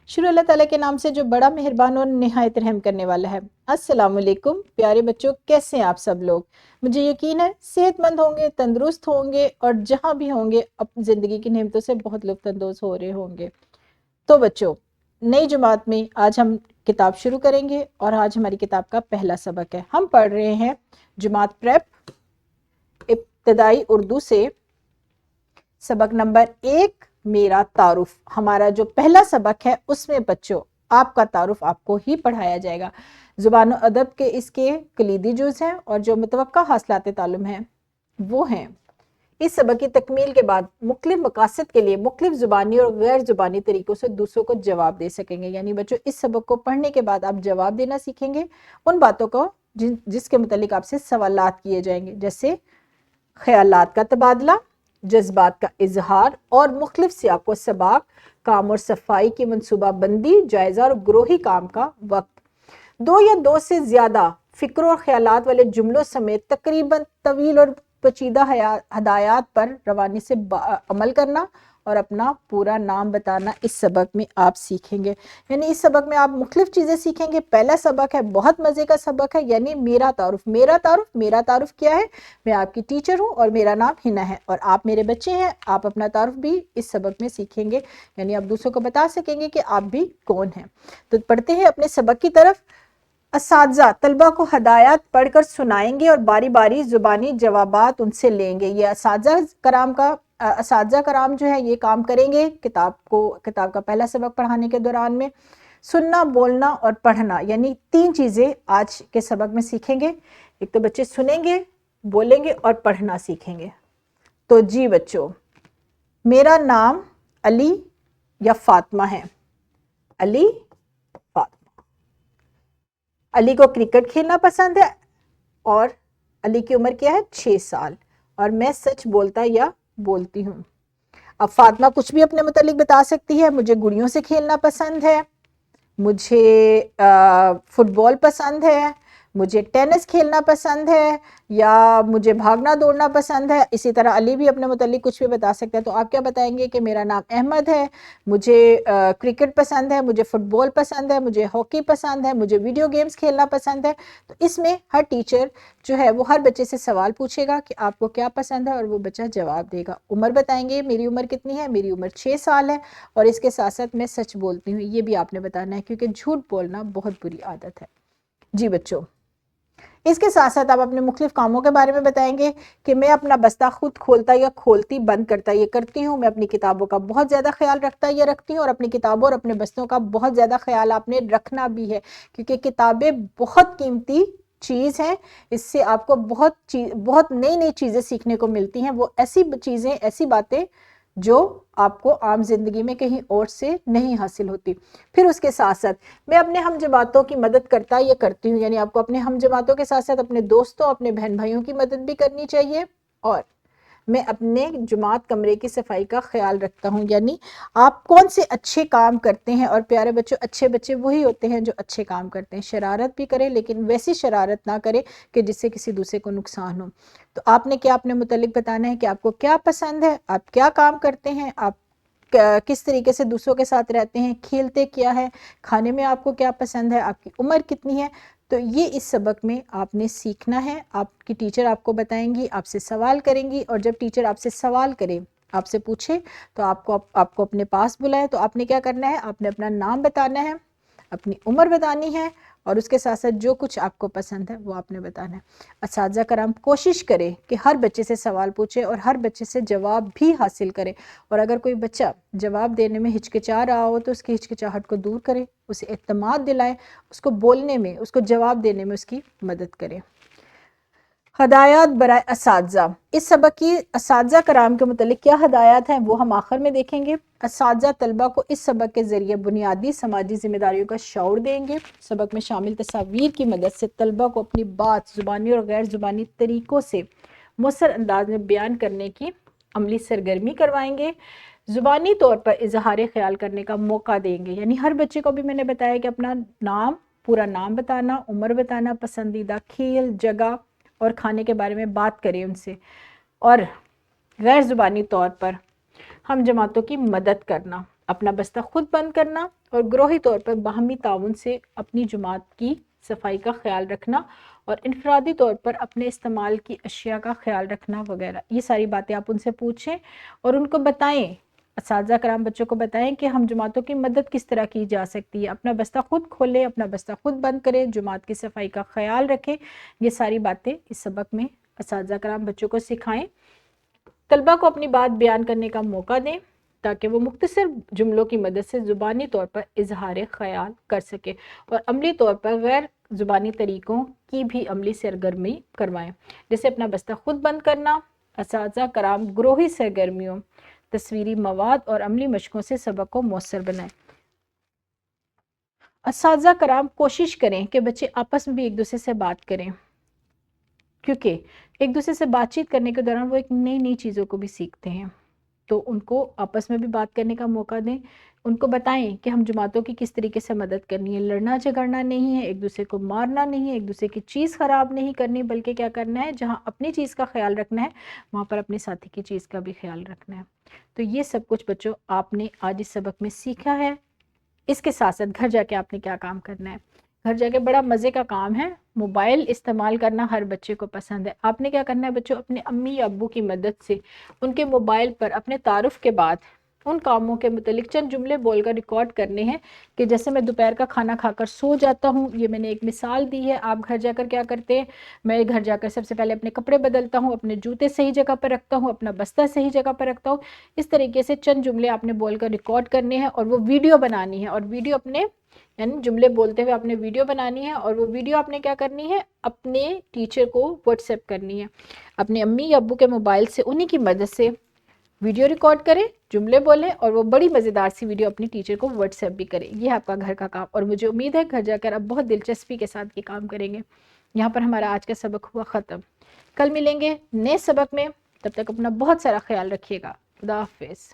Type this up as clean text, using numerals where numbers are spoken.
شروع اللہ تعالیٰ کے نام سے جو بڑا مہربان اور نہایت رحم کرنے والا ہے۔ السلام علیکم پیارے بچوں، کیسے ہیں آپ سب لوگ؟ مجھے یقین ہے صحت مند ہوں گے، تندرست ہوں گے اور جہاں بھی ہوں گے اپنی زندگی کی نعمتوں سے بہت لطف اندوز ہو رہے ہوں گے۔ تو بچوں، نئی جماعت میں آج ہم کتاب شروع کریں گے اور آج ہماری کتاب کا پہلا سبق ہے۔ ہم پڑھ رہے ہیں جماعت پریپ ابتدائی اردو سے سبق نمبر 1 میرا تعارف۔ ہمارا جو پہلا سبق ہے اس میں بچوں آپ کا تعارف آپ کو ہی پڑھایا جائے گا۔ زبان و ادب کے اس کے کلیدی جز ہیں اور جو متوقع حاصلات تعلم ہیں وہ ہیں۔ اس سبق کی تکمیل کے بعد مختلف مقاصد کے لیے مختلف زبانی اور غیر زبانی طریقوں سے دوسروں کو جواب دے سکیں گے۔ یعنی بچوں اس سبق کو پڑھنے کے بعد آپ جواب دینا سیکھیں گے ان باتوں کو جس کے متعلق آپ سے سوالات کیے جائیں گے، جیسے خیالات کا تبادلہ، جذبات کا اظہار اور مختلف سیاق و سباق، کام اور صفائی کی منصوبہ بندی، جائزہ اور گروہی کام کا وقت، 2 یا 2 سے زیادہ فکروں اور خیالات والے جملوں سمیت تقریباً طویل اور پیچیدہ ہدایات پر روانی سے عمل کرنا اور اپنا پورا نام بتانا اس سبق میں آپ سیکھیں گے۔ یعنی اس سبق میں آپ مختلف چیزیں سیکھیں گے۔ پہلا سبق ہے بہت مزے کا سبق ہے، یعنی میرا تعارف۔ میرا تعارف کیا ہے؟ میں آپ کی ٹیچر ہوں اور میرا نام ہنا ہے اور آپ میرے بچے ہیں۔ آپ اپنا تعارف بھی اس سبق میں سیکھیں گے، یعنی آپ دوسروں کو بتا سکیں گے کہ آپ بھی کون ہیں۔ تو پڑھتے ہیں اپنے سبق کی طرف۔ اساتذہ طلبہ کو ہدایات پڑھ کر سنائیں گے اور باری باری زبانی جوابات ان سے لیں گے۔ یہ اساتذہ کرام جو ہے یہ کام کریں گے کتاب کا پہلا سبق پڑھانے کے دوران میں۔ سننا، بولنا اور پڑھنا، یعنی 3 چیزیں آج کے سبق میں سیکھیں گے۔ ایک تو بچے سنیں گے، بولیں گے اور پڑھنا سیکھیں گے۔ تو جی بچوں، میرا نام علی یا فاطمہ ہے۔ علی، فاطمہ۔ علی کو کرکٹ کھیلنا پسند ہے اور علی کی عمر کیا ہے؟ 6 سال، اور میں سچ بولتا یا بولتی ہوں۔ اب فاطمہ کچھ بھی اپنے متعلق بتا سکتی ہے۔ مجھے گڑیوں سے کھیلنا پسند ہے، مجھے فٹ بال پسند ہے، مجھے ٹینس کھیلنا پسند ہے، یا مجھے بھاگنا دوڑنا پسند ہے۔ اسی طرح علی بھی اپنے متعلق کچھ بھی بتا سکتا ہے۔ تو آپ کیا بتائیں گے کہ میرا نام احمد ہے، مجھے کرکٹ پسند ہے، مجھے فٹ بال پسند ہے، مجھے ہاکی پسند ہے، مجھے ویڈیو گیمز کھیلنا پسند ہے۔ تو اس میں ہر ٹیچر جو ہے وہ ہر بچے سے سوال پوچھے گا کہ آپ کو کیا پسند ہے اور وہ بچہ جواب دے گا۔ عمر بتائیں گے، میری عمر کتنی ہے؟ میری عمر 6 سال ہے، اور اس کے ساتھ ساتھ میں سچ بولتی ہوں، یہ بھی آپ نے بتانا ہے کیونکہ جھوٹ بولنا بہت بری عادت ہے۔ جی بچوں، اس کے ساتھ ساتھ آپ اپنے مختلف کاموں کے بارے میں بتائیں گے کہ میں اپنا بستہ خود کھولتا یا کھولتی بند کرتا یہ کرتی ہوں، میں اپنی کتابوں کا بہت زیادہ خیال رکھتا یہ رکھتی ہوں، اور اپنی کتابوں اور اپنے بستوں کا بہت زیادہ خیال آپ نے رکھنا بھی ہے، کیونکہ کتابیں بہت قیمتی چیز ہیں۔ اس سے آپ کو بہت نئی چیزیں سیکھنے کو ملتی ہیں، وہ ایسی چیزیں، ایسی باتیں جو آپ کو عام زندگی میں کہیں اور سے نہیں حاصل ہوتی۔ پھر اس کے ساتھ ساتھ میں اپنے ہم جماعتوں کی مدد کرتا یہ کرتی ہوں، یعنی آپ کو اپنے ہم جماعتوں کے ساتھ ساتھ اپنے دوستوں، اپنے بہن بھائیوں کی مدد بھی کرنی چاہیے، اور میں اپنے جماعت کمرے کی صفائی کا خیال رکھتا ہوں۔ یعنی آپ کون سے اچھے کام کرتے ہیں، اور پیارے بچوں اچھے بچے وہی ہوتے ہیں جو اچھے کام کرتے ہیں۔ شرارت بھی کریں لیکن ویسی شرارت نہ کریں کہ جس سے کسی دوسرے کو نقصان ہو۔ تو آپ نے کیا اپنے متعلق بتانا ہے کہ آپ کو کیا پسند ہے، آپ کیا کام کرتے ہیں، آپ کس طریقے سے دوسروں کے ساتھ رہتے ہیں، کھیلتے کیا ہے، کھانے میں آپ کو کیا پسند ہے، آپ کی عمر کتنی ہے۔ تو یہ اس سبق میں آپ نے سیکھنا ہے۔ آپ کی ٹیچر آپ کو بتائیں گی، آپ سے سوال کریں گی، اور جب ٹیچر آپ سے سوال کرے، آپ سے پوچھے، تو آپ کو اپنے پاس بلائے تو آپ نے کیا کرنا ہے؟ آپ نے اپنا نام بتانا ہے، اپنی عمر بتانی ہے، اور اس کے ساتھ ساتھ جو کچھ آپ کو پسند ہے وہ آپ نے بتانا ہے۔ اساتذہ کرام کوشش کرے کہ ہر بچے سے سوال پوچھے اور ہر بچے سے جواب بھی حاصل کرے، اور اگر کوئی بچہ جواب دینے میں ہچکچا رہا ہو تو اس کی ہچکچاہٹ کو دور کرے، اسے اعتماد دلائے، اس کو بولنے میں، اس کو جواب دینے میں اس کی مدد کرے۔ ہدایات برائے اساتذہ۔ اس سبق کی اساتذہ کرام کے متعلق کیا ہدایات ہیں وہ ہم آخر میں دیکھیں گے۔ اساتذہ طلبہ کو اس سبق کے ذریعے بنیادی سماجی ذمہ داریوں کا شعور دیں گے۔ سبق میں شامل تصاویر کی مدد سے طلبہ کو اپنی بات زبانی اور غیر زبانی طریقوں سے مؤثر انداز میں بیان کرنے کی عملی سرگرمی کروائیں گے۔ زبانی طور پر اظہار خیال کرنے کا موقع دیں گے، یعنی ہر بچے کو بھی میں نے بتایا کہ اپنا نام، پورا نام بتانا، عمر بتانا، پسندیدہ کھیل، جگہ اور کھانے کے بارے میں بات کریں ان سے، اور غیر زبانی طور پر ہم جماعتوں کی مدد کرنا۔ اپنا بستہ خود بند کرنا اور گروہی طور پر باہمی تعاون سے اپنی جماعت کی صفائی کا خیال رکھنا اور انفرادی طور پر اپنے استعمال کی اشیاء کا خیال رکھنا وغیرہ. یہ ساری باتیں آپ ان سے پوچھیں اور ان کو بتائیں، اساتذہ کرام بچوں کو بتائیں کہ ہم جماعتوں کی مدد کس طرح کی جا سکتی ہے. اپنا بستہ خود کھولیں، اپنا بستہ خود بند کریں، جماعت کی صفائی کا خیال رکھیں. یہ ساری باتیں اس سبق میں اساتذہ کرام بچوں کو سکھائیں. طلبہ کو اپنی بات بیان کرنے کا موقع دیں تاکہ وہ مختصر جملوں کی مدد سے زبانی طور پر اظہار خیال کر سکے اور عملی طور پر غیر زبانی طریقوں کی بھی عملی سرگرمی کروائیں، جیسے اپنا بستہ خود بند کرنا. اساتذہ کرام گروہی سرگرمیوں، تصویری مواد اور عملی مشقوں سے سبق کو مؤثر بنائیں. اساتذہ کرام کوشش کریں کہ بچے آپس میں بھی ایک دوسرے سے بات کریں، کیونکہ ایک دوسرے سے بات چیت کرنے کے دوران وہ ایک نئی نئی چیزوں کو بھی سیکھتے ہیں. تو ان کو آپس میں بھی بات کرنے کا موقع دیں. ان کو بتائیں کہ ہم جماعتوں کی کس طریقے سے مدد کرنی ہے. لڑنا جھگڑنا نہیں ہے، ایک دوسرے کو مارنا نہیں ہے، ایک دوسرے کی چیز خراب نہیں کرنی، بلکہ کیا کرنا ہے، جہاں اپنی چیز کا خیال رکھنا ہے وہاں پر اپنے ساتھی کی چیز کا بھی خیال رکھنا ہے. تو یہ سب کچھ بچوں آپ نے آج اس سبق میں سیکھا ہے. اس کے ساتھ ساتھ گھر جا کے آپ نے کیا کام کرنا ہے. گھر جا کے بڑا مزے کا کام ہے. موبائل استعمال کرنا ہر بچے کو پسند ہے. آپ نے کیا کرنا ہے بچوں، اپنے امی یا ابو کی مدد سے ان کے موبائل پر اپنے تعارف کے بعد ان کاموں کے متعلق چند جملے بول کر ریکارڈ کرنے ہیں کہ جیسے میں دوپہر کا کھانا کھا کر سو جاتا ہوں. یہ میں نے ایک مثال دی ہے. آپ گھر جا کر کیا کرتے ہیں، میں گھر جا کر سب سے پہلے اپنے کپڑے بدلتا ہوں، اپنے جوتے صحیح جگہ پر رکھتا ہوں، اپنا بستہ صحیح جگہ پر رکھتا ہوں. اس طریقے سے چند جملے آپ نے بول کر ریکارڈ کرنے ہیں اور وہ ویڈیو بنانی ہے. اور ویڈیو اپنے یعنی جملے بولتے ہوئے آپ نے ویڈیو بنانی ہے اور وہ ویڈیو آپ نے کیا کرنی ہے، اپنے ٹیچر کو واٹس ایپ کرنی ہے. اپنے امی یا ابو کے موبائل سے انہی کی مدد سے ویڈیو ریکارڈ کریں، جملے بولیں اور وہ بڑی مزیدار سی ویڈیو اپنی ٹیچر کو واٹس ایپ بھی کریں. یہ آپ کا گھر کا کام، اور مجھے امید ہے گھر جا کر آپ بہت دلچسپی کے ساتھ یہ کام کریں گے. یہاں پر ہمارا آج کا سبق ہوا ختم. کل ملیں گے نئے سبق میں. تب تک اپنا بہت سارا خیال رکھیے گا. خدا حافظ.